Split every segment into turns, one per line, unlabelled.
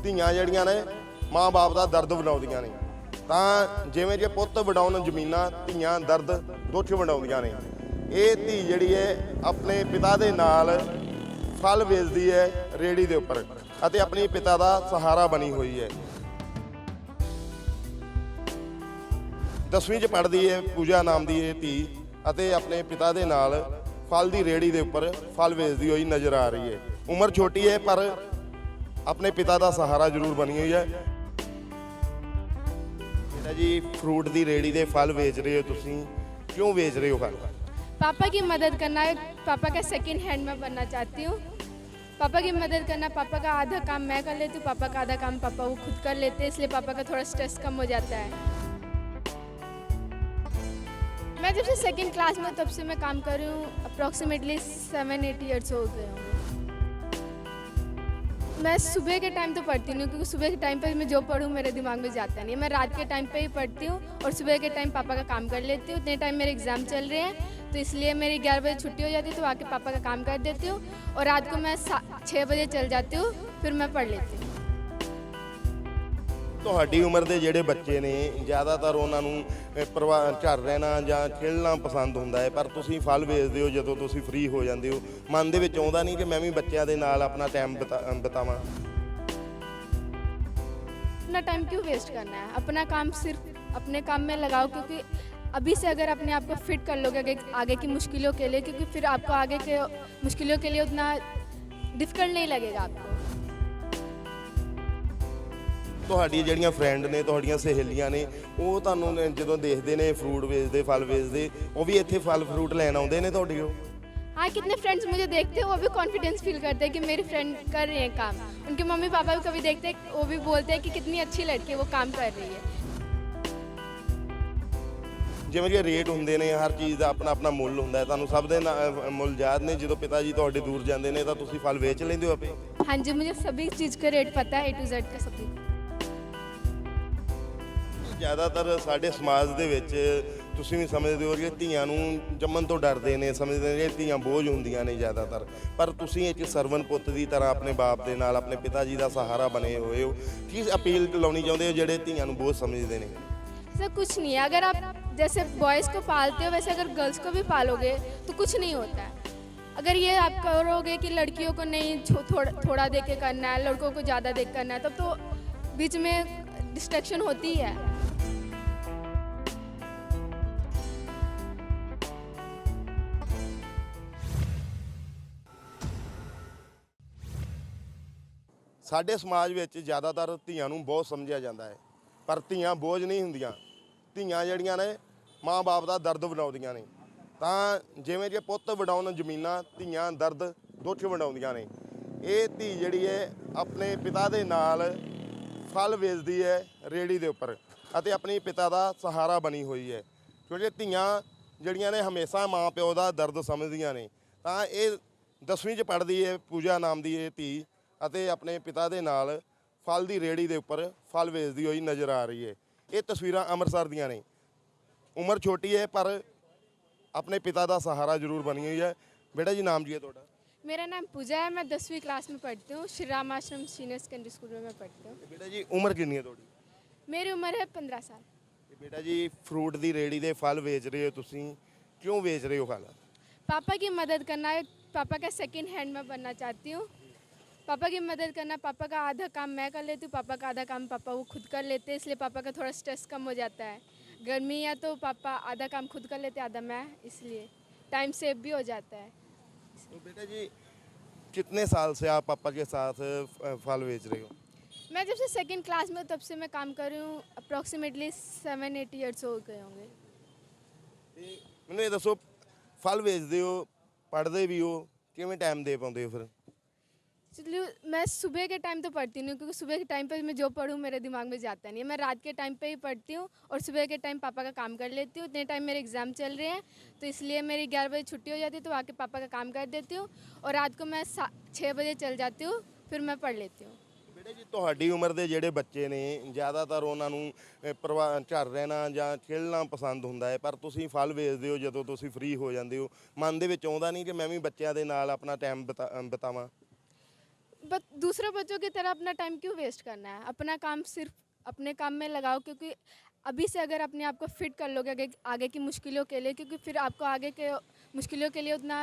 ਧੀਆਂ ਜਿਹੜੀਆਂ ਨੇ ਮਾਂ-ਬਾਪ ਦਾ ਦਰਦ ਵਡਾਉਂਦੀਆਂ ਨੇ। ਤਾਂ ਜਿਵੇਂ ਜੇ ਪੁੱਤ ਵਡਾਉਣ ਜ਼ਮੀਨਾਂ, ਧੀਆਂ ਦਰਦ ਦੁੱਖ ਵਡਾਉਂਦੀਆਂ ਨੇ। ਇਹ ਧੀ ਜਿਹੜੀ ਹੈ ਆਪਣੇ ਪਿਤਾ ਦੇ ਨਾਲ ਫਲ ਵੇਚਦੀ ਹੈ ਰੇਹੜੀ ਦੇ ਉੱਪਰ ਅਤੇ ਆਪਣੇ ਪਿਤਾ ਦਾ ਸਹਾਰਾ ਬਣੀ ਹੋਈ ਹੈ। 10ਵੀਂ 'ਚ ਪੜ੍ਹਦੀ ਹੈ ਪੂਜਾ ਨਾਮ ਦੀ ਇਹ ਧੀ ਅਤੇ ਆਪਣੇ ਪਿਤਾ ਦੇ ਨਾਲ ਫਲ ਦੀ ਰੇਹੜੀ ਦੇ ਉੱਪਰ ਫਲ ਵੇਚਦੀ ਹੋਈ ਨਜ਼ਰ ਆ ਰਹੀ ਹੈ। ਉਮਰ ਛੋਟੀ ਹੈ ਪਰ ਆਪਣੇ ਪਿਤਾ ਦਾ ਸਹਾਰਾ ਜ਼ਰੂਰ ਬਣੀ ਹੋਈ ਹੈ। बेटा जी फ्रूट दी रेहड़ी दे फल बेच रहे हो तुसी, क्यों बेच रहे हो फल?
पापा की मदद करना है। पापा का सेकंड हैंड में बनना चाहती हूँ। पापा की मदद करना, पापा का आधा काम मैं कर लेती हूँ, पापा का आधा काम पापा वो खुद कर लेते हैं, इसलिए पापा का थोड़ा स्ट्रेस कम हो जाता है। मैं जब से सेकंड क्लास में तब से मैं काम कर रही हूँ। अप्रॉक्सीमेटली 7-8 ईयर्स हो गए होंगे। मैं सुबह के टाइम तो पढ़ती नहीं हूँ, क्योंकि सुबह के टाइम पर मैं जो पढ़ूँ मेरे दिमाग में जाता नहीं है। मैं रात के टाइम पे ही पढ़ती हूँ और सुबह के टाइम पापा का काम कर लेती हूँ। इतने टाइम मेरे एग्ज़ाम चल रहे हैं, तो इसलिए मेरी 11 बजे छुट्टी हो जाती है, तो आके पापा का काम कर देती हूँ और रात को मैं 6 बजे चल जाती हूँ, फिर मैं पढ़ लेती हूँ।
ਤੁਹਾਡੀ ਉਮਰ ਦੇ ਜਿਹੜੇ ਬੱਚੇ ਨੇ ਜ਼ਿਆਦਾਤਰ ਉਹਨਾਂ ਨੂੰ ਘਰ ਰਹਿਣਾ ਜਾਂ ਖੇਡਣਾ ਪਸੰਦ ਹੁੰਦਾ ਹੈ, ਪਰ ਤੁਸੀਂ ਫਲ ਵੇਚਦੇ ਹੋ ਜਦੋਂ ਤੁਸੀਂ ਫ੍ਰੀ ਹੋ ਜਾਂਦੇ ਹੋ। ਮਨ ਦੇ ਵਿੱਚ ਆਉਂਦਾ ਨਹੀਂ ਕਿ ਮੈਂ ਵੀ ਬੱਚਿਆਂ ਦੇ ਨਾਲ ਆਪਣਾ ਟਾਈਮ ਬਿਤਾਵਾਂ?
अपना टाइम क्यों वेस्ट करना है? अपना काम सिर्फ अपने काम में लगाओ, क्योंकि अभी से अगर अपने आप को फिट कर लोगे आगे की मुश्किलों के लिए, क्योंकि फिर आपको आगे के मुश्किलों के लिए उतना डिफ़िकल्ट नहीं लगेगा आपको।
ਤੁਹਾਡੀਆਂ ਜਿਹੜੀਆਂ ਫਰੈਂਡ ਨੇ, ਤੁਹਾਡੀਆਂ ਸਹੇਲੀਆਂ ਨੇ, ਉਹ ਤੁਹਾਨੂੰ ਜਦੋਂ ਦੇਖਦੇ ਨੇ ਫਰੂਟ ਵੇਚਦੇ, ਫਲ ਵੇਚਦੇ, ਉਹ ਵੀ ਇੱਥੇ ਫਲ ਫਰੂਟ ਲੈਣ ਆਉਂਦੇ ਨੇ ਤੁਹਾਡੇ ਕੋਲ?
हाँ, कितने फ्रेंड्स मुझे देखते हैं, वो भी कॉन्फिडेंस फील करते हैं कि मेरी फ्रेंड कर रही है काम। उनके मम्मी पापा भी कभी देखते हैं, वो भी बोलते हैं कि कितनी अच्छी लड़की है, वो काम कर रही है।
ਜਿਵੇਂ ਕਿ ਰੇਟ ਹੁੰਦੇ ਨੇ, ਹਰ ਚੀਜ਼ ਦਾ ਆਪਣਾ ਆਪਣਾ ਮੁੱਲ ਹੁੰਦਾ ਹੈ। ਤੁਹਾਨੂੰ ਸਭ ਦੇ ਮੁੱਲ ਯਾਦ ਨੇ? ਜਦੋਂ ਪਿਤਾ ਜੀ ਤੁਹਾਡੇ ਦੂਰ ਜਾਂਦੇ ਨੇ ਤਾਂ ਤੁਸੀਂ ਫਲ ਵੇਚ ਲੈਂਦੇ ਹੋ ਆਪੇ?
हाँ जी, मुझे सभी चीज़ का रेट पता है, A to Z का सभी।
ਜ਼ਿਆਦਾਤਰ ਸਾਡੇ ਸਮਾਜ ਦੇ ਵਿੱਚ ਤੁਸੀਂ ਵੀ ਸਮਝਦੇ ਹੋ ਕਿ ਧੀਆਂ ਨੂੰ ਜੰਮਣ ਤੋਂ ਡਰਦੇ ਨੇ, ਸਮਝਦੇ ਨੇ ਕਿ ਧੀਆਂ ਬੋਝ ਹੁੰਦੀਆਂ ਨੇ ਜ਼ਿਆਦਾਤਰ, ਪਰ ਤੁਸੀਂ ਇੱਕ ਸਰਵਨ ਪੁੱਤ ਦੀ ਤਰ੍ਹਾਂ ਆਪਣੇ ਬਾਪ ਦੇ ਨਾਲ, ਆਪਣੇ ਪਿਤਾ ਜੀ ਦਾ ਸਹਾਰਾ ਬਣੇ ਹੋਏ ਹੋ। ਕੀ ਅਪੀਲ ਲਾਉਣੀ ਚਾਹੁੰਦੇ ਹੋ ਜਿਹੜੇ ਧੀਆਂ ਨੂੰ ਬੋਝ ਸਮਝਦੇ ਨੇ?
सर कुछ नहीं है, अगर आप जैसे बॉयज़ को पालते हो वैसे अगर गर्ल्स को भी पालोगे तो कुछ नहीं होता है। अगर ये आप करोगे कि लड़कियों को नहीं थोड़ा देख के करना है, लड़कों को ज़्यादा देख करना है, तब तो बीच में डिस्ट्रैक्शन होती है।
ਸਾਡੇ ਸਮਾਜ ਵਿੱਚ ਜ਼ਿਆਦਾਤਰ ਧੀਆਂ ਨੂੰ ਬਹੁਤ ਸਮਝਿਆ ਜਾਂਦਾ ਹੈ, ਪਰ ਧੀਆਂ ਬੋਝ ਨਹੀਂ ਹੁੰਦੀਆਂ। ਧੀਆਂ ਜਿਹੜੀਆਂ ਨੇ ਮਾਂ-ਬਾਪ ਦਾ ਦਰਦ ਵਡਾਉਂਦੀਆਂ ਨੇ। ਤਾਂ ਜਿਵੇਂ ਜੇ ਪੁੱਤ ਵਡਾਉਣ ਜ਼ਮੀਨਾਂ, ਧੀਆਂ ਦਰਦ ਦੁੱਖ ਵਡਾਉਂਦੀਆਂ ਨੇ। ਇਹ ਧੀ ਜਿਹੜੀ ਹੈ ਆਪਣੇ ਪਿਤਾ ਦੇ ਨਾਲ ਫਲ ਵੇਚਦੀ ਹੈ ਰੇਹੜੀ ਦੇ ਉੱਪਰ ਅਤੇ ਆਪਣੇ ਪਿਤਾ ਦਾ ਸਹਾਰਾ ਬਣੀ ਹੋਈ ਹੈ, ਕਿਉਂਕਿ ਧੀਆਂ ਜਿਹੜੀਆਂ ਨੇ ਹਮੇਸ਼ਾ ਮਾਂ ਪਿਓ ਦਾ ਦਰਦ ਸਮਝਦੀਆਂ ਨੇ। ਤਾਂ ਇਹ 10ਵੀਂ 'ਚ ਪੜ੍ਹਦੀ ਹੈ ਪੂਜਾ ਨਾਮ ਦੀ ਇਹ ਧੀ ਅਤੇ ਆਪਣੇ ਪਿਤਾ ਦੇ ਨਾਲ ਫਲ ਦੀ ਰੇਹੜੀ ਦੇ ਉੱਪਰ ਫਲ ਵੇਚਦੀ ਹੋਈ ਨਜ਼ਰ ਆ ਰਹੀ ਹੈ। ਇਹ ਤਸਵੀਰਾਂ ਅੰਮ੍ਰਿਤਸਰ ਦੀਆਂ ਨੇ। ਉਮਰ ਛੋਟੀ ਹੈ ਪਰ ਆਪਣੇ ਪਿਤਾ ਦਾ ਸਹਾਰਾ ਜ਼ਰੂਰ ਬਣੀ ਹੋਈ ਹੈ। बेटा जी नाम जी है ਤੁਹਾਡਾ?
मेरा नाम पूजा है, मैं 10वीं क्लास में पढ़ती हूँ। श्री राम आश्रम सीनियर सेकेंडरी स्कूल में मैं पढ़ती हूँ।
बेटा जी उम्र कितनी है ਤੁਹਾਡੀ?
मेरी उम्र है 15 साल।
बेटा जी फ्रूट ਦੀ ਰੇਹੜੀ ਦੇ ਫਲ ਵੇਚ ਰਹੇ ਹੋ ਤੁਸੀਂ, क्यों ਵੇਚ ਰਹੇ ਹੋ ਫਲ?
पापा की मदद करना है। पापा का सेकंड हैंड में बनना चाहती हूँ। पापा की मदद करना, पापा का आधा काम मैं कर लेती हूँ, पापा का आधा काम पापा वो खुद कर लेते हैं, इसलिए पापा का थोड़ा स्ट्रेस कम हो जाता है। गर्मी है तो पापा आधा काम खुद कर लेते, आधा मैं, इसलिए टाइम सेव भी हो जाता है।
तो बेटा जी कितने साल से आप पापा के साथ फल बेच रहे हो?
मैं जब से सेकंड क्लास में तब से मैं काम कर रही हूँ। अप्रॉक्सीमेटली 7-8 ईयर्स हो गए होंगे।
ਮੈਨੂੰ ਇਹ ਦੱਸੋ, ਫਲ ਵੇਚਦੇ ਹੋ, ਪੜ੍ਹਦੇ ਵੀ ਹੋ, ਕਿਵੇਂ ਟਾਈਮ ਦੇ ਪਾਉਂਦੇ ਹੋ ਫਿਰ?
चलिए, मैं सुबह के टाइम तो पढ़ती नहीं हूँ, क्योंकि सुबह के टाइम पर मैं जो पढ़ूँ मेरे दिमाग में जाता नहीं है। मैं रात के टाइम पे ही पढ़ती हूँ और सुबह के टाइम पापा का काम कर लेती हूँ। इतने टाइम मेरे एग्ज़ाम चल रहे हैं, तो इसलिए मेरी 11 बजे छुट्टी हो जाती है, तो आके पापा का काम कर देती हूँ और रात को मैं 6 बजे चल जाती हूँ, फिर मैं पढ़ लेती हूँ।
बेटा जी ਤੁਹਾਡੀ ਉਮਰ ਦੇ ਜਿਹੜੇ ਬੱਚੇ ਨੇ ਜ਼ਿਆਦਾਤਰ ਉਹਨਾਂ ਨੂੰ ਘਰ ਰਹਿਣਾ ਜਾਂ ਖੇਡਣਾ ਪਸੰਦ ਹੁੰਦਾ ਹੈ, ਪਰ ਤੁਸੀਂ ਫਲ ਵੇਚਦੇ ਹੋ ਜਦੋਂ ਤੁਸੀਂ ਫ੍ਰੀ ਹੋ ਜਾਂਦੇ ਹੋ। ਮਨ ਦੇ ਵਿੱਚ ਆਉਂਦਾ ਨਹੀਂ ਕਿ ਮੈਂ ਵੀ ਬੱਚਿਆਂ ਦੇ ਨਾਲ ਆਪਣਾ ਟਾਈਮ ਬਿਤਾਵਾਂ?
बट दूसरे बच्चों की तरह अपना टाइम क्यों वेस्ट करना है? अपना काम सिर्फ अपने काम में लगाओ, क्योंकि अभी से अगर अपने आप को फिट कर लोगे आगे आगे की मुश्किलों के लिए, क्योंकि फिर आपको आगे के मुश्किलों के लिए उतना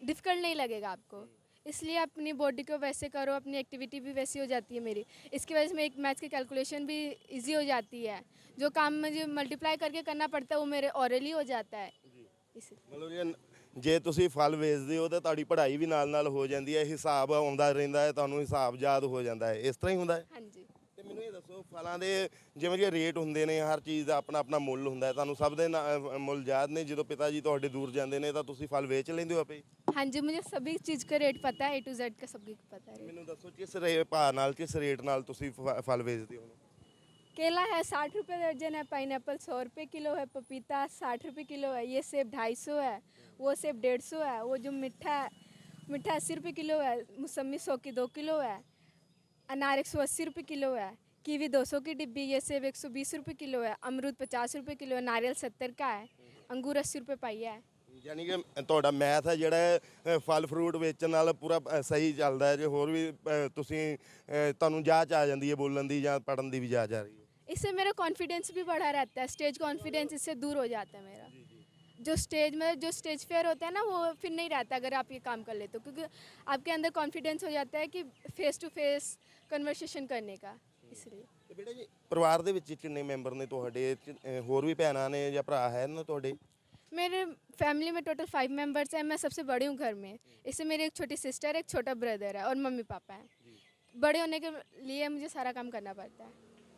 डिफ़िकल्ट नहीं लगेगा आपको। इसलिए अपनी बॉडी को वैसे करो, अपनी एक्टिविटी भी वैसी हो जाती है मेरी। इसकी वजह से मेरी मैथ्स की कैलकुलेशन भी ईज़ी हो जाती है। जो काम मुझे मल्टीप्लाई करके करना पड़ता है वो मेरे ओरली हो जाता है। इसी
ਮਤਲਬ ਜੇ ਤੁਸੀਂ ਫਲ ਵੇਚਦੇ ਹੋ ਤਾਂ ਤੁਹਾਡੀ ਪੜ੍ਹਾਈ ਵੀ ਨਾਲ ਹੋ ਜਾਂਦੀ ਹੈ, ਹਿਸਾਬ ਆਉਂਦਾ ਰਹਿੰਦਾ ਹੈ, ਤੁਹਾਨੂੰ ਹਿਸਾਬ ਯਾਦ ਹੋ ਜਾਂਦਾ ਹੈ, ਇਸ ਤਰ੍ਹਾਂ ਹੀ ਹੁੰਦਾ ਹੈ।
हाँ जी।
ਤੇ ਮੈਨੂੰ ਇਹ ਦੱਸੋ, ਫਲਾਂ ਦੇ ਜਿਵੇਂ ਕਿ ਰੇਟ ਹੁੰਦੇ ਨੇ, ਹਰ ਚੀਜ਼ ਦਾ ਆਪਣਾ ਆਪਣਾ ਮੁੱਲ ਹੁੰਦਾ ਹੈ, ਤੁਹਾਨੂੰ ਸਭ ਦੇ ਮੁੱਲ ਯਾਦ ਨੇ? ਜਦੋਂ ਪਿਤਾ ਜੀ ਤੁਹਾਡੇ ਦੂਰ ਜਾਂਦੇ ਨੇ ਤਾਂ ਤੁਸੀਂ ਫਲ ਵੇਚ ਲੈਂਦੇ ਹੋ ਆਪੇ?
हाँ जी, मुझे सभी चीज़ का रेट पता है, A to Z का सभी को पता है रेट।
ਮੈਨੂੰ ਦੱਸੋ किस ਭਾਅ ਨਾਲ, ਕਿਸ ਰੇਟ ਨਾਲ ਤੁਸੀਂ ਫਲ ਵੇਚਦੇ ਹੋ?
केला है 60 रुपये दर्जन है, पाइनएप्पल 100 रुपये किलो है, पपीता 60 रुपये किलो है, ये सेब 250 है, वो सेब 150 है, वो जो मीठा 80 रुपये किलो है, मौसमी 100 की 2 किलो है, अनार 180 रुपये किलो है, कीवी 200 की डिब्बी, ये सेब 120 रुपये किलो है, अमरूद 50 रुपये किलो है, नारियल 70 का है, अंगूर 80 रुपये पाई है।
ਯਾਨੀ ਕਿ ਤੁਹਾਡਾ ਮੈਥ ਹੈ ਜਿਹੜਾ ਹੈ, ਫਲ ਫਰੂਟ ਵੇਚਣ ਨਾਲ ਪੂਰਾ ਸਹੀ ਚੱਲਦਾ ਹੈ? ਜੇ ਹੋਰ ਵੀ ਤੁਸੀਂ ਤੁਹਾਨੂੰ ਜਾਚ ਆ ਜਾਂਦੀ ਹੈ ਬੋਲਣ ਦੀ ਜਾਂ ਪੜ੍ਹਨ ਦੀ ਵੀ ਜਾਚ ਆ ਰਹੀ ਹੈ?
इससे मेरा कॉन्फिडेंस भी बढ़ा रहता है, स्टेज कॉन्फिडेंस इससे दूर हो जाता है मेरा। जो स्टेज फेयर होता है ना, वो फिर नहीं रहता अगर आप ये काम कर लेते हो, क्योंकि आपके अंदर कॉन्फिडेंस हो जाता है कि फेस टू फेस कन्वर्सेशन करने का, इसलिए।
ਤੇ ਬੇਟਾ ਜੀ, ਪਰਿਵਾਰ ਦੇ ਵਿੱਚ ਕਿੰਨੇ ਮੈਂਬਰ ਨੇ ਤੁਹਾਡੇ? ਹੋਰ ਵੀ ਭੈਣਾਂ ਨੇ ਜਾਂ ਭਰਾ ਹੈ ਨਾ ਤੁਹਾਡੇ?
मेरे फैमिली में टोटल 5 मेंबर्स हैं, मैं सबसे बड़ी हूँ घर में। इससे मेरी एक छोटी सिस्टर है, एक छोटा ब्रदर है और मम्मी पापा हैं। बड़े होने के लिए मुझे सारा काम करना पड़ता है।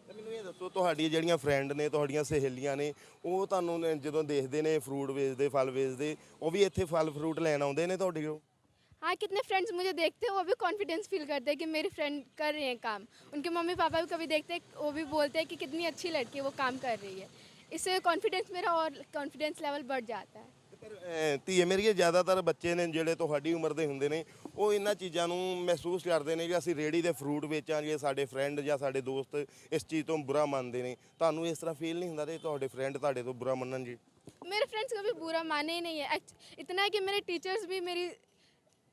ਤੇ ਮੈਨੂੰ ਇਹ ਦੱਸੋ, ਤੁਹਾਡੀਆਂ ਜਿਹੜੀਆਂ ਫਰੈਂਡ ਨੇ, ਤੁਹਾਡੀਆਂ ਸਹੇਲੀਆਂ ਨੇ, ਉਹ ਤੁਹਾਨੂੰ ਜਦੋਂ ਦੇਖਦੇ ਨੇ ਫਰੂਟ ਵੇਚਦੇ, ਫਲ ਵੇਚਦੇ, ਉਹ ਵੀ ਇੱਥੇ ਫਲ ਫਰੂਟ ਲੈਣ ਆਉਂਦੇ ਨੇ ਤੁਹਾਡੇ ਕੋਲ?
हाँ, कितने फ्रेंड्स मुझे देखते हैं वो भी कॉन्फिडेंस फील करते हैं कि मेरी फ्रेंड कर रही है काम। उनके मम्मी पापा भी कभी देखते हैं, वो भी बोलते हैं कि कितनी अच्छी लड़की है, वो काम कर रही है। इससे कॉन्फिडेंस मेरा और कॉन्फिडेंस लेवल बढ़ जाता है।
ਪਰ ਧੀਏ ਮੇਰੀਏ, ਜ਼ਿਆਦਾਤਰ ਬੱਚੇ ਨੇ ਜਿਹੜੇ ਤੁਹਾਡੀ ਉਮਰ ਦੇ ਹੁੰਦੇ ਨੇ, ਉਹ ਇਹਨਾਂ ਚੀਜ਼ਾਂ ਨੂੰ ਮਹਿਸੂਸ ਕਰਦੇ ਨੇ ਕਿ ਅਸੀਂ ਰੇਹੜੀ ਦੇ ਫਰੂਟ ਵੇਚਾਂਗੇ, ਸਾਡੇ ਫਰੈਂਡ ਜਾਂ ਸਾਡੇ ਦੋਸਤ ਇਸ ਚੀਜ਼ ਤੋਂ ਬੁਰਾ ਮੰਨਦੇ ਨੇ। ਤੁਹਾਨੂੰ ਇਸ ਤਰ੍ਹਾਂ ਫੀਲ ਨਹੀਂ ਹੁੰਦਾ ਕਿ ਤੁਹਾਡੇ ਫਰੈਂਡ ਤੁਹਾਡੇ ਤੋਂ ਬੁਰਾ ਮੰਨਣ ਜੀ?
मेरे फ्रेंड्स कभी बुरा माने ही नहीं है। इतना है कि मेरे टीचर्स भी मेरी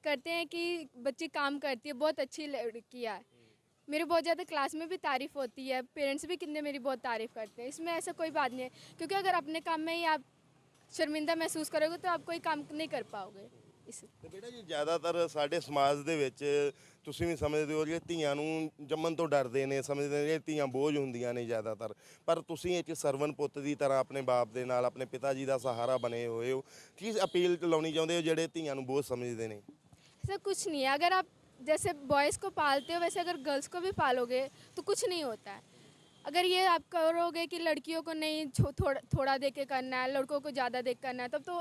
करते हैं कि बच्ची काम करती है, बहुत अच्छी लड़की है। मेरी बहुत ज़्यादा क्लास में भी तारीफ़ होती है, पेरेंट्स भी कितने मेरी बहुत तारीफ़ करते हैं। इसमें ऐसा कोई बात नहीं है, क्योंकि अगर अपने काम में ही आप शर्मिंदा महसूस करोगे तो आप कोई काम नहीं कर पाओगे। इस
ਤੇ ਬੇਟਾ ਜੀ, ਜ਼ਿਆਦਾਤਰ ਸਾਡੇ ਸਮਾਜ ਦੇ ਵਿੱਚ ਤੁਸੀਂ ਵੀ ਸਮਝਦੇ ਹੋ ਕਿ ਧੀਆਂ ਨੂੰ ਜੰਮਣ ਤੋਂ ਡਰਦੇ ਨੇ, ਸਮਝਦੇ ਨੇ ਕਿ ਧੀਆਂ ਬੋਝ ਹੁੰਦੀਆਂ ਨੇ ਜ਼ਿਆਦਾਤਰ। ਪਰ ਤੁਸੀਂ ਇੱਕ ਸਰਵਨ ਪੁੱਤ ਦੀ ਤਰ੍ਹਾਂ ਆਪਣੇ ਬਾਪ ਦੇ ਨਾਲ, ਆਪਣੇ ਪਿਤਾ ਜੀ ਦਾ ਸਹਾਰਾ ਬਣੇ ਹੋਏ ਹੋ। ਕੀ ਅਪੀਲ ਲਾਉਣੀ ਚਾਹੁੰਦੇ ਹੋ ਜਿਹੜੇ ਧੀਆਂ ਨੂੰ ਬੋਝ ਸਮਝਦੇ ਨੇ?
ऐसा कुछ नहीं है। अगर आप जैसे बॉयज़ को पालते हो वैसे अगर गर्ल्स को भी पालोगे तो कुछ नहीं होता है। अगर ये आप करोगे कि लड़कियों को नहीं थोड़ा दे के करना है, लड़कों को ज़्यादा दे के करना है, तब तो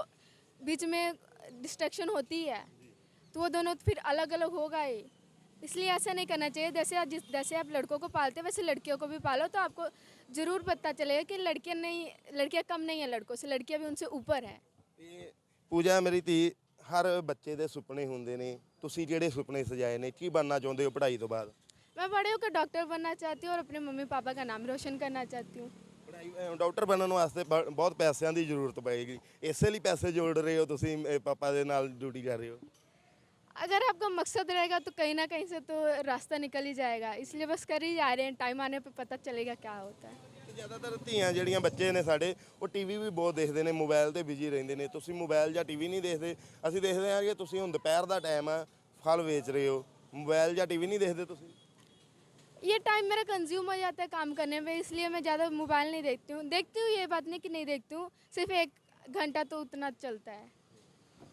बीच में डिस्ट्रैक्शन होती है, तो वो दोनों फिर अलग अलग होगा ही। इसलिए ऐसा नहीं करना चाहिए। जैसे आप लड़कों को पालते हो वैसे लड़कियों को भी पालो, तो आपको ज़रूर पता चलेगा कि लड़कियाँ कम नहीं है लड़कों से, लड़कियाँ भी उनसे ऊपर है।
ਤੇ ਪੂਜਾ ਮੇਰੀ ਧੀ, ਹਰ ਬੱਚੇ ਦੇ ਸੁਪਨੇ ਹੁੰਦੇ ਨੇ। ਤੁਸੀਂ ਜਿਹੜੇ ਸੁਪਨੇ ਸਜਾਏ ਨੇ, ਕੀ ਬਣਨਾ ਚਾਹੁੰਦੇ ਹੋ ਪੜ੍ਹਾਈ ਤੋਂ ਬਾਅਦ?
मैं बड़े होकर डॉक्टर बनना चाहती हूँ और अपने मम्मी पापा का नाम रोशन करना चाहती हूँ।
ਪੜ੍ਹਾਈ ਡਾਕਟਰ ਬਣਨ ਵਾਸਤੇ ਬਹੁਤ ਪੈਸਿਆਂ ਦੀ ਜ਼ਰੂਰਤ ਪਏਗੀ। ਇਸੇ ਲਈ ਪੈਸੇ ਜੋੜ ਰਹੇ ਹੋ ਤੁਸੀਂ, ਪਾਪਾ ਦੇ ਨਾਲ ਡਿਊਟੀ ਕਰ ਰਹੇ ਹੋ?
अगर आपका मकसद रहेगा तो कहीं ना कहीं से तो रास्ता निकल ही जाएगा, इसलिए बस कर ही जा रहे हैं। टाइम आने पे पता चलेगा क्या होता है।
ਤੇ ਜ਼ਿਆਦਾਤਰ ਧੀਆਂ ਜਿਹੜੀਆਂ ਬੱਚੇ ਨੇ ਸਾਡੇ, ਉਹ ਟੀਵੀ ਵੀ ਬਹੁਤ ਦੇਖਦੇ ਨੇ, ਮੋਬਾਈਲ ਤੇ ਬਿਜੀ ਰਹਿੰਦੇ ਨੇ। ਤੁਸੀਂ ਮੋਬਾਈਲ ਜਾਂ ਟੀਵੀ ਨਹੀਂ ਦੇਖਦੇ? ਅਸੀਂ ਦੇਖਦੇ ਹਾਂ ਕਿ ਤੁਸੀਂ ਹੁਣ ਦੁਪਹਿਰ ਦਾ ਟਾਈਮ ਆ, ਫਲ ਵੇਚ ਰਹੇ ਹੋ, ਮੋਬਾਈਲ ਜਾਂ ਟੀਵੀ ਨਹੀਂ ਦੇਖਦੇ ਤੁਸੀਂ?
ये टाइम मेरा कंज्यूम हो जाता है काम करने में, इसलिए मैं ज़्यादा मोबाइल नहीं देखती हूँ। ये बात नहीं कि नहीं देखती हूँ, सिर्फ 1 घंटा तो उतना चलता है।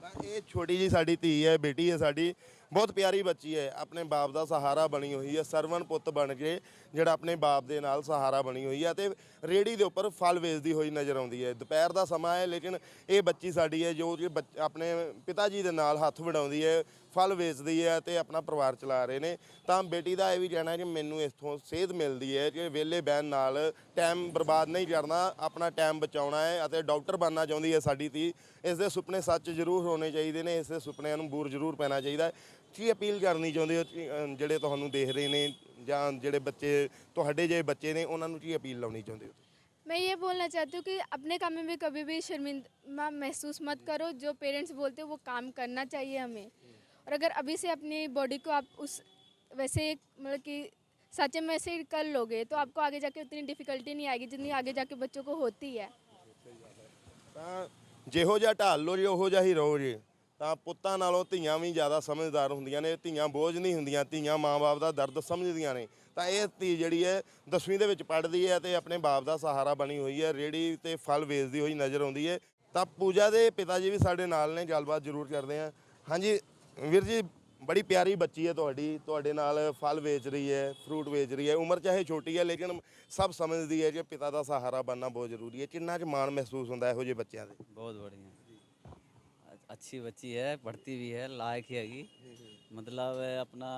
ਤਾਂ ਇਹ ਛੋਟੀ ਜੀ ਸਾਡੀ ਧੀ ਹੈ, ਬੇਟੀ ਹੈ ਸਾਡੀ, ਬਹੁਤ ਪਿਆਰੀ ਬੱਚੀ ਹੈ। ਆਪਣੇ ਬਾਪ ਦਾ ਸਹਾਰਾ ਬਣੀ ਹੋਈ ਹੈ, ਸਰਵਨ ਪੁੱਤ ਬਣ ਕੇ ਜਿਹੜਾ ਆਪਣੇ ਬਾਪ ਦੇ ਨਾਲ ਸਹਾਰਾ ਬਣੀ ਹੋਈ ਹੈ ਤੇ ਰੇੜੀ ਦੇ ਉੱਪਰ ਫਲ ਵੇਚਦੀ ਹੋਈ ਨਜ਼ਰ ਆਉਂਦੀ ਹੈ। ਦੁਪਹਿਰ ਦਾ ਸਮਾਂ ਹੈ, ਲੇਕਿਨ ਇਹ ਬੱਚੀ ਸਾਡੀ ਹੈ ਜੋ ਕਿ ਆਪਣੇ ਪਿਤਾ ਜੀ ਦੇ ਨਾਲ ਹੱਥ ਵਡਾਉਂਦੀ ਹੈ, ਫਲ ਵੇਚਦੀ ਹੈ ਤੇ ਆਪਣਾ ਪਰਿਵਾਰ ਚਲਾ ਰਹੇ ਨੇ। ਤਾਂ ਬੇਟੀ ਦਾ ਇਹ ਵੀ ਕਹਿਣਾ ਕਿ ਮੈਨੂੰ ਇੱਥੋਂ ਸੇਧ ਮਿਲਦੀ ਹੈ ਕਿ ਵਿਹਲੇ ਬਹਿਣ ਨਾਲ ਟਾਈਮ ਬਰਬਾਦ ਨਹੀਂ ਕਰਨਾ, ਆਪਣਾ ਟਾਈਮ ਬਚਾਉਣਾ ਹੈ ਅਤੇ ਡਾਕਟਰ ਬਣਨਾ ਚਾਹੁੰਦੀ ਹੈ ਸਾਡੀ ਧੀ। ਇਸ ਦੇ ਸੁਪਨੇ ਸੱਚ ਜ਼ਰੂਰ ਹੋਣੇ ਚਾਹੀਦੇ ਨੇ, ਇਸ ਦੇ ਸੁਪਨਿਆਂ ਨੂੰ ਬੂਰ ਜ਼ਰੂਰ ਪੈਣਾ ਚਾਹੀਦਾ ਹੈ। ਕੀ ਅਪੀਲ ਕਰਨੀ ਚਾਹੁੰਦੇ ਹੋ ਜਿਹੜੇ ਤੁਹਾਨੂੰ ਦੇਖ ਰਹੇ ਨੇ ਜਾਂ ਜਿਹੜੇ ਬੱਚੇ ਤੁਹਾਡੇ ਜਿਹੇ ਬੱਚੇ ਨੇ, ਉਹਨਾਂ ਨੂੰ ਕੀ ਅਪੀਲ ਲਾਉਣੀ ਚਾਹੁੰਦੇ ਹੋ?
मैं ये बोलना चाहती हूँ कि अपने काम में भी कभी भी शर्मिंदा महसूस मत करो। जो पेरेंट्स बोलते हैं वो काम करना चाहिए हमें। और अगर अभी से अपनी बॉडी को आप उस वैसे मतलब कि सच में ऐसे ही कर लोगे तो आपको आगे जाके उतनी डिफ़िकल्टी नहीं आएगी जितनी आगे जाके बच्चों को होती है।
ਤਾਂ ਜਿਹੋ ਜਿਹਾ ਢਾਲ ਲਓ ਜੀ ਉਹੋ ਜਿਹਾ ਹੀ ਰਹੋ ਜੀ। ਤਾਂ ਪੁੱਤਾਂ ਨਾਲੋਂ ਧੀਆਂ ਵੀ ਜ਼ਿਆਦਾ ਸਮਝਦਾਰ ਹੁੰਦੀਆਂ ਨੇ, ਧੀਆਂ ਬੋਝ ਨਹੀਂ ਹੁੰਦੀਆਂ, ਧੀਆਂ ਮਾਂ-ਬਾਪ ਦਾ ਦਰਦ ਸਮਝਦੀਆਂ ਨੇ। ਤਾਂ ਇਹ ਧੀ ਜਿਹੜੀ ਹੈ 10ਵੀਂ ਦੇ ਵਿੱਚ ਪੜ੍ਹਦੀ ਹੈ ਤੇ ਆਪਣੇ ਬਾਪ ਦਾ ਸਹਾਰਾ ਬਣੀ ਹੋਈ ਹੈ, ਰੇਹੜੀ ਤੇ ਫਲ ਵੇਚਦੀ ਹੋਈ ਨਜ਼ਰ ਆਉਂਦੀ ਹੈ। ਤਾਂ ਪੂਜਾ ਦੇ ਪਿਤਾ ਜੀ ਵੀ ਸਾਡੇ ਨਾਲ ਨੇ, ਗੱਲਬਾਤ ਜ਼ਰੂਰ ਕਰਦੇ ਹਾਂ। ਹਾਂਜੀ ਵੀਰ ਜੀ, ਬੜੀ ਪਿਆਰੀ ਬੱਚੀ ਹੈ ਤੁਹਾਡੀ, ਤੁਹਾਡੇ ਨਾਲ ਫਲ ਵੇਚ ਰਹੀ ਹੈ, ਫਰੂਟ ਵੇਚ ਰਹੀ ਹੈ। ਉਮਰ ਚਾਹੇ ਛੋਟੀ ਹੈ ਲੇਕਿਨ ਸਭ ਸਮਝਦੀ ਹੈ ਕਿ ਪਿਤਾ ਦਾ ਸਹਾਰਾ ਬਣਨਾ ਬਹੁਤ ਜ਼ਰੂਰੀ ਹੈ। ਕਿੰਨਾ ਕੁ ਮਾਣ ਮਹਿਸੂਸ ਹੁੰਦਾ ਇਹੋ ਜਿਹੇ ਬੱਚਿਆਂ ਦੇ?
बहुत बढ़िया, अच्छी बच्ची है, पढ़ती भी है, लायक ही हैगी। मतलब अपना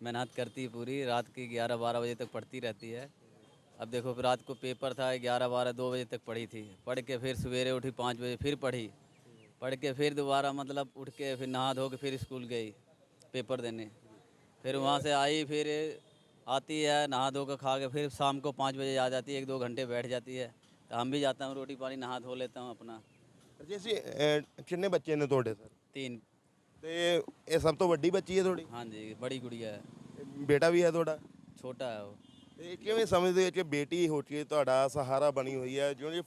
मेहनत करती है पूरी, रात की 11-12 बजे तक पढ़ती रहती है। अब देखो फिर रात को पेपर था, 11-12-2 बजे तक पढ़ी थी। पढ़ के फिर सवेरे उठी 5 बजे फिर पढ़ी, पढ़ के फिर दोबारा मतलब उठ के फिर नहा धो के फिर स्कूल गई पेपर देने। फिर वहाँ से आई, फिर आती है नहा धो के खा के फिर शाम को 5 बजे आ जाती है, 1-2 घंटे बैठ जाती है। तो हम भी जाता हूँ, रोटी पानी नहा धो लेता हूँ अपना।
ਜੀ ਅਸੀਂ ਕਿੰਨੇ ਬੱਚੇ ਨੇ ਤੁਹਾਡੇ ਸਰ?
3।
ਤੇ ਇਹ ਸਭ ਤੋਂ ਵੱਡੀ ਬੱਚੀ ਹੈ ਤੁਹਾਡੀ?
हाँ जी, बड़ी गुड़िया है,
ਬੇਟਾ ਵੀ ਹੈ ਤੁਹਾਡਾ?
छोटा है वो।
ਤੇ ਕਿਵੇਂ ਸਮਝਦੇ ਹੋ ਕਿ ਬੇਟੀ ਹੋ ਕੇ ਤੁਹਾਡਾ ਸਹਾਰਾ ਬਣੀ ਹੋਈ ਹੈ? ਜਿਉਂ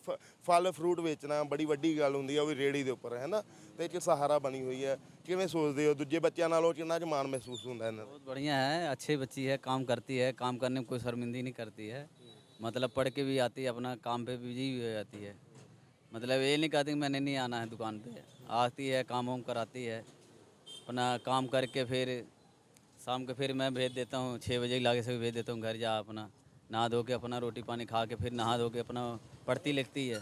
ਫਲ ਫਰੂਟ ਵੇਚਣਾ ਬੜੀ ਵੱਡੀ ਗੱਲ ਹੁੰਦੀ ਹੈ, ਉਹ ਵੀ ਰੇਹੜੀ ਦੇ ਉੱਪਰ ਹੈ ਨਾ, ਤੇ ਇਹ 'ਚ ਸਹਾਰਾ ਬਣੀ ਹੋਈ ਹੈ। ਕਿਵੇਂ ਸੋਚਦੇ ਹੋ ਦੂਜੇ ਬੱਚਿਆਂ ਨਾਲੋਂ ਕਿੰਨਾ ਕੁ ਮਾਣ ਮਹਿਸੂਸ ਹੁੰਦਾ ਇਹਨਾਂ ਦਾ?
बहुत बढ़िया है, अच्छी बच्ची है, काम करती है, काम करने में कोई शर्मिंदगी नहीं करती है। मतलब पढ़ के भी आती है, अपना काम पे बिजी भी हो जाती है। मतलब ये नहीं कहती कि मैंने नहीं आना है दुकान पे, आती है, काम वाम कराती है, अपना काम करके फिर शाम को फिर मैं भेज देता हूँ, 6 बजे लाके से भेज देता हूँ घर जा, अपना नहा धो के अपना रोटी पानी खा के फिर नहा धो के अपना पढ़ती लिखती है।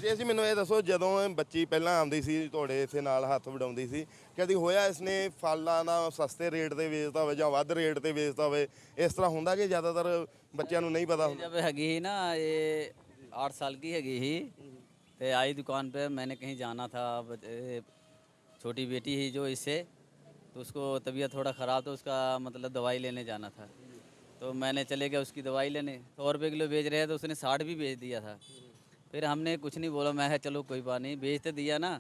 ਜੇ ਅਸੀਂ ਮੈਨੂੰ ਇਹ ਦੱਸੋ, ਜਦੋਂ ਇਹ ਬੱਚੀ ਪਹਿਲਾਂ ਆਉਂਦੀ ਸੀ ਤੁਹਾਡੇ ਇੱਥੇ ਨਾਲ ਹੱਥ ਵਡਾਉਂਦੀ ਸੀ, ਕਦੀ ਹੋਇਆ ਇਸਨੇ ਫਲਾਂ ਦਾ ਸਸਤੇ ਰੇਟ ਤੇ ਵੇਚਦਾ ਹੋਵੇ ਜਾਂ ਵੱਧ ਰੇਟ ਤੇ ਵੇਚਦਾ ਹੋਵੇ? ਇਸ ਤਰ੍ਹਾਂ ਹੁੰਦਾ ਕਿ ਜ਼ਿਆਦਾਤਰ ਬੱਚਿਆਂ ਨੂੰ ਨਹੀਂ ਪਤਾ ਹੁੰਦਾ?
जब हैगी ही ना, ये 8 साल की हैगी ही, तो आई दुकान पे, मैंने कहीं जाना था, छोटी बेटी ही जो इससे, तो उसको तबीयत थोड़ा ख़राब, तो उसका मतलब दवाई लेने जाना था। तो मैंने चले गया उसकी दवाई लेने, 100 रुपये किलो बेच रहे हैं, तो उसने 60 भी बेच दिया था। फिर हमने कुछ नहीं बोला, मैं चलो कोई बात नहीं, बेच तो दिया ना,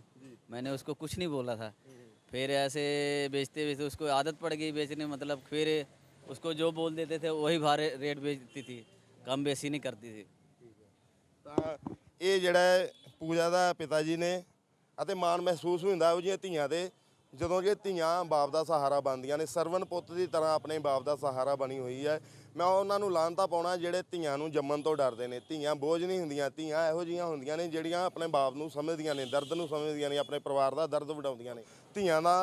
मैंने उसको कुछ नहीं बोला था। फिर ऐसे बेचते बेचते उसको आदत पड़ गई बेचने, मतलब फिर उसको जो बोल देते थे वही भारे रेट बेचती थी, कम बेसी नहीं करती थी।
ਤਾਂ ਇਹ ਜਿਹੜਾ ਹੈ ਪੂਜਾ ਦਾ ਪਿਤਾ ਜੀ ਨੇ, ਅਤੇ ਮਾਣ ਮਹਿਸੂਸ ਹੁੰਦਾ ਇਹੋ ਜਿਹੀਆਂ ਧੀਆਂ ਤੇ, ਜਦੋਂ ਕਿ ਧੀਆਂ ਬਾਪ ਦਾ ਸਹਾਰਾ ਬਣਦੀਆਂ ਨੇ। ਸਰਵਨ ਪੁੱਤ ਦੀ ਤਰ੍ਹਾਂ ਆਪਣੇ ਬਾਪ ਦਾ ਸਹਾਰਾ ਬਣੀ ਹੋਈ ਹੈ। ਮੈਂ ਉਹਨਾਂ ਨੂੰ ਲਾਹਨਤਾਂ ਪਾਉਣਾ ਜਿਹੜੇ ਧੀਆਂ ਨੂੰ ਜੰਮਣ ਤੋਂ ਡਰਦੇ ਨੇ। ਧੀਆਂ ਬੋਝ ਨਹੀਂ ਹੁੰਦੀਆਂ, ਧੀਆਂ ਇਹੋ ਜਿਹੀਆਂ ਹੁੰਦੀਆਂ ਨੇ ਜਿਹੜੀਆਂ ਆਪਣੇ ਬਾਪ ਨੂੰ ਸਮਝਦੀਆਂ ਨੇ, ਦਰਦ ਨੂੰ ਸਮਝਦੀਆਂ ਨੇ, ਆਪਣੇ ਪਰਿਵਾਰ ਦਾ ਦਰਦ ਵਡਾਉਂਦੀਆਂ ਨੇ। ਧੀਆਂ ਦਾ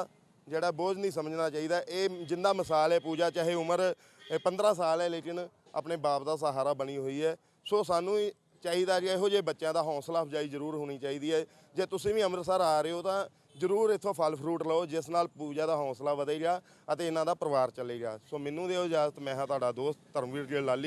ਜਿਹੜਾ ਬੋਝ ਨਹੀਂ ਸਮਝਣਾ ਚਾਹੀਦਾ। ਇਹ ਜਿੰਦਾ ਮਿਸਾਲ ਹੈ ਪੂਜਾ, ਚਾਹੇ ਉਮਰ 15 ਸਾਲ ਹੈ ਲੇਕਿਨ ਆਪਣੇ ਬਾਪ ਦਾ ਸਹਾਰਾ ਬਣੀ ਹੋਈ ਹੈ। ਸੋ ਸਾਨੂੰ ਚਾਹੀਦਾ ਕਿ ਇਹੋ ਜਿਹੇ ਬੱਚਿਆਂ ਦਾ ਹੌਸਲਾ ਅਫਜ਼ਾਈ ਜ਼ਰੂਰ ਹੋਣੀ ਚਾਹੀਦੀ ਹੈ। ਜੇ ਤੁਸੀਂ ਵੀ ਅੰਮ੍ਰਿਤਸਰ ਆ ਰਹੇ ਹੋ ਤਾਂ ਜ਼ਰੂਰ ਇੱਥੋਂ ਫਲ ਫਰੂਟ ਲਓ, ਜਿਸ ਨਾਲ ਪੂਜਾ ਦਾ ਹੌਸਲਾ ਵਧੇਗਾ ਅਤੇ ਇਹਨਾਂ ਦਾ ਪਰਿਵਾਰ ਚੱਲੇਗਾ। ਸੋ ਮੈਨੂੰ ਦਿਓ ਇਜਾਜ਼ਤ, ਮੈਂ ਹਾਂ ਤੁਹਾਡਾ ਦੋਸਤ ਧਰਮਵੀਰ ਜੀ ਲਾਲੀ।